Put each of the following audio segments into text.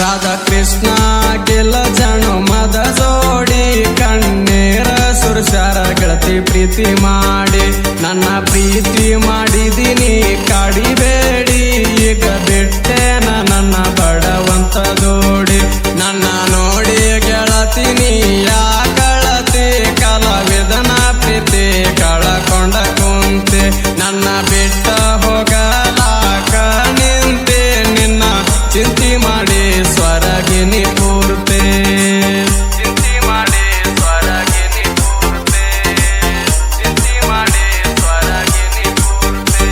ರಾಧಾ ಕೃಷ್ಣ ಗೆಲ್ಲ ಜಾಣು ಮದ ಜೋಡಿ ಕಣ್ಣೇರ ಸುರಸಾರ ಗೆಳತಿ ಪ್ರೀತಿ ಮಾಡಿ ನನ್ನ ಪ್ರೀತಿ ಮಾಡಿದೀನಿ ಕಾಡಿಬೇಡಿ ಈಗ ಬಿಟ್ಟೆನ ನನ್ನ ಬಡವಂತ ಜೋಡಿ ನನ್ನ ನೋಡಿ ಗೆಳತಿನಿ ಯಾಗಳತಿ ಕಲಾವಿದನ ಪ್ರೀತಿ ಕಳಕೊಂಡ ಕುಂತೆ ನನ್ನ ಬಿಟ್ಟ ಹೋಗಲಾಕ ನಿಂತೆ ನಿನ್ನ ಚಿಂತೆ ಮಾಡಿ ಸ್ವರಗಿನಿ ಪೂರ್ತೆ ಚಿಂತೆ ಮಾಡಿ ಸ್ವರಗಿನಿ ಪೂರ್ತೆ ಚಿಂತೆ ಮಾಡಿ ಸ್ವರಗಿನಿ ಪೂರ್ತೆ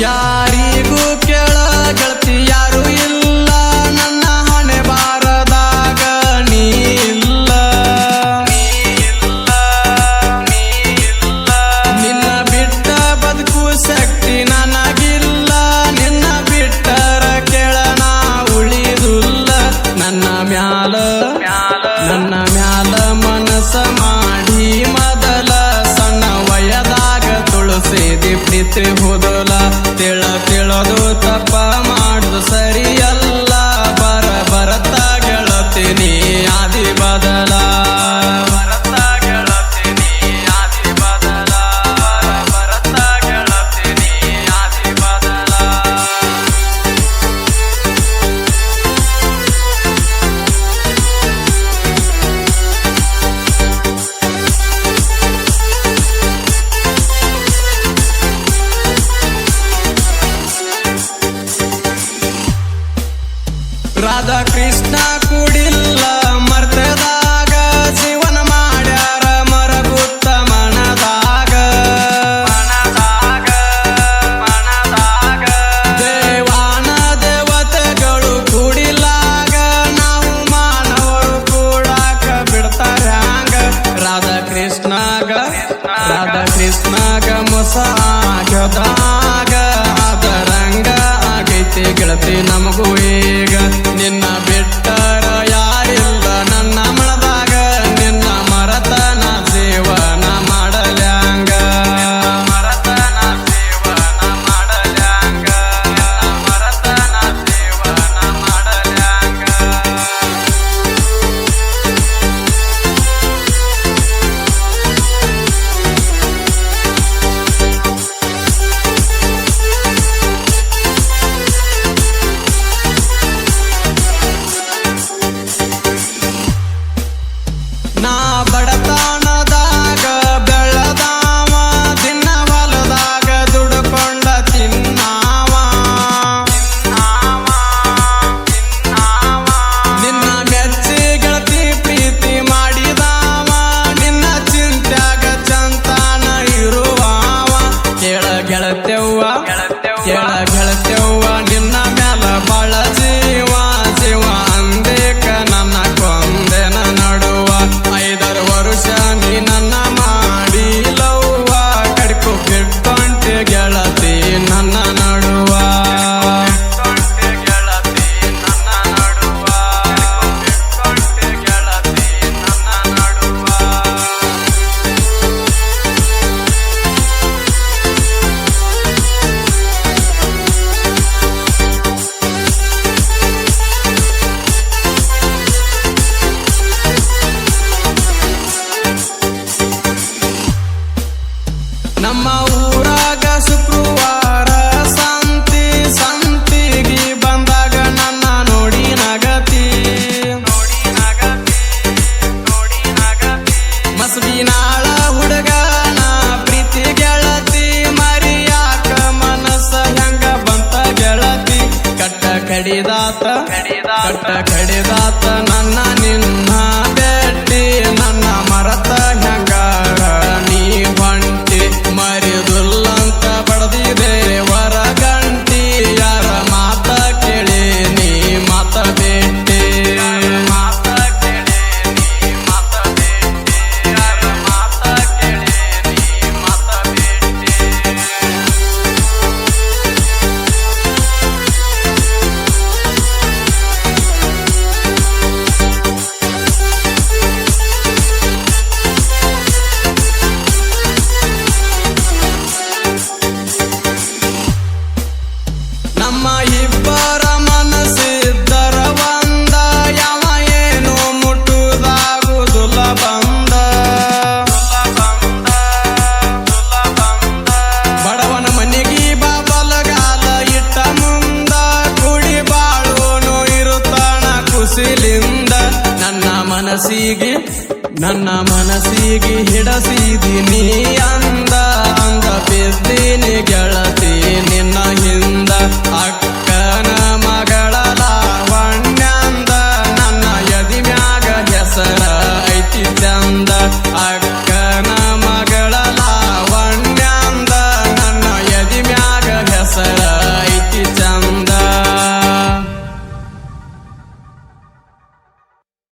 ಯಾರಿಗೂ ಕೇಳ ಗೆಳತಿ ಯಾರು ಇಲ್ಲ ನನ್ನ ಹಣೆ ಬಾರದಾಗ ನೀ ಇಲ್ಲ ನಿನ್ನ ಬಿಟ್ಟ ಬದುಕು ಶಕ್ತಿ ನನಗಿಲ್ಲ ನಿನ್ನ ಬಿಟ್ಟರ ಕೇಳ ನಾ ಉಳಿದುಲ್ಲ ನನ್ನ ಮ್ಯಾಲ ಮನಸ ಮಾಡಿ ಮೊದಲ ಸಣ್ಣ ವಯದಾಗ ತುಳಸಿದಿ ಪ್ರೀತಿ ಹೋದಲ ತಿಳದು ತಪ್ಪ ಮಾಡುದು ಸರಿಯಲ್ಲ ಬರತ ಗೆಳತಿನಿ ಆದಿ ಬದಲ ಬರತ ಗೆಳತಿನಿ ಆದಿ ಬದಲ ಬರತ ಗೆಳತಿನಿ ಆದಿ ಬದಲ ರಾಧಾ ಕೃಷ್ಣ ಕೂಡಿಲ್ಲ ಮರ್ತದಾಗ ಜೀವನ ಮಾಡ್ಯಾರ ಮರಗುತ್ತ ಮನದಾಗ ದೇವಾನ ದೇವತೆಗಳು ಕೂಡಿಲಾಗ ನಾವು ಮಾನವರು ಕೂಡಾಕ ಬಿಡ್ತಾರ ಹಂಗ ರಾಧಾ ಕೃಷ್ಣಗ ಮೊಸ ಆಗದಾಗ ಅದರಂಗ ಆಗೈತಿ ಗೆಳತಿ ನಮಗೂ ಈಗ ನಿನ್ನ ಬಿಟ್ಟರ ಯಾರಿಲ್ಲ ನನ್ನ ಮನದಾಗ ನಿನ್ನ ಮರತನ ಜೀವನ ಮಾಡಲ್ಯಾಂಗ ಮರತನ ಜೀವನ ಮಾಡಲ್ಯಾಂಗ ಮರತನ ಜೀವನ ಮಾಡಲ್ಯಾಂಗ ನಾ ಬಡತನದಾಗ ಬೆಳದಾವ ದಿನ ಹೊಲದಾಗ ದುಡ್ಕೊಂಡ ತಿನ್ನಾವ ನಿನ್ನ ಮೆಚ್ಚಿ ಗೆಳತಿ ಪ್ರೀತಿ ಮಾಡಿದಾವ ನಿನ್ನ ಚಿಂತ್ಯಾಗ ಚಂತಾನ ಇರುವಾವ ಕೇಳ ಗೆಳತ್ಯವ್ವ ನಿನ್ನ ಮ್ಯಾಲ ಬಾಳ ಜೀವ ಅಂದೇಕ ನನ್ನ ಕೊಂದೆನ ನಡುವ 5 ವರ್ಷ ನೀ ನನ್ನ ಮಾಡಿಲವ್ವ ಕಡ್ಕು ಬಿಟ್ಟೊಂಟೆ ಗೆಳತಿ ನನ್ನ ನಡುವ ಗೆಳತಿ ನನ್ನ ನಡುವ ಬಿಟ್ಟೊಂಟೆ ಗೆಳತಿ ನನ್ನ ನಡುವ ನಮ್ಮ ಊರಾಗ ಶುಕ್ರವಾರ ಸಂತಿಗಿ ಬಂದಾಗ ನನ್ನ ನೋಡಿ ನಗತಿ ಮಸ್ಬಿನಾಳ ಹುಡುಗನ ಪ್ರೀತಿ ಗೆಳತಿ ಮರಿಯಾಕ ಮನಸ್ಸ ಹೆಂಗ ಬಂತ ಗೆಳತಿ ಕಟ್ಟ ಕಡಿದಾತ ನನ್ನ ನಿನ್ನ ಬೆಟ್ಟಿ ನನ್ನ ಮರತ ಹೆಂಗಾರ ನೀ ಹೊಂಟಿ ಮರಿದುಲ್ಲಂತ ಬಡದಿದೆ ವರ ಗಂಟಿ ಯಾರ ಮಾತ ಕೇಳಿ ನೀ ಮಾತ ಬೇಟಿ ಮಾತ ಕೇಳಿ ನೀ ಮಾತ ಬೇಟಿ ಯಾರ ಮಾತ ಕೇಳಿ ನೀ ಮಾತ ಬೇಟಿ ಮನಸ್ಸಿಗೆ ಹಿಡಸಿದಿನಿ ಅಂದ ಅಂದ ಬಿದ್ದೀನಿ ಗೆಳತಿ ನಿನ್ನ ಹಿಂದ ಅಕ್ಕನ ಮಗಳ ಲಾವಣ್ಯಂದ ನನ್ನ ಎದಿ ಮ್ಯಾಗ ಹೆಸರ ಐತಿ ಚಂದ ಅಕ್ಕ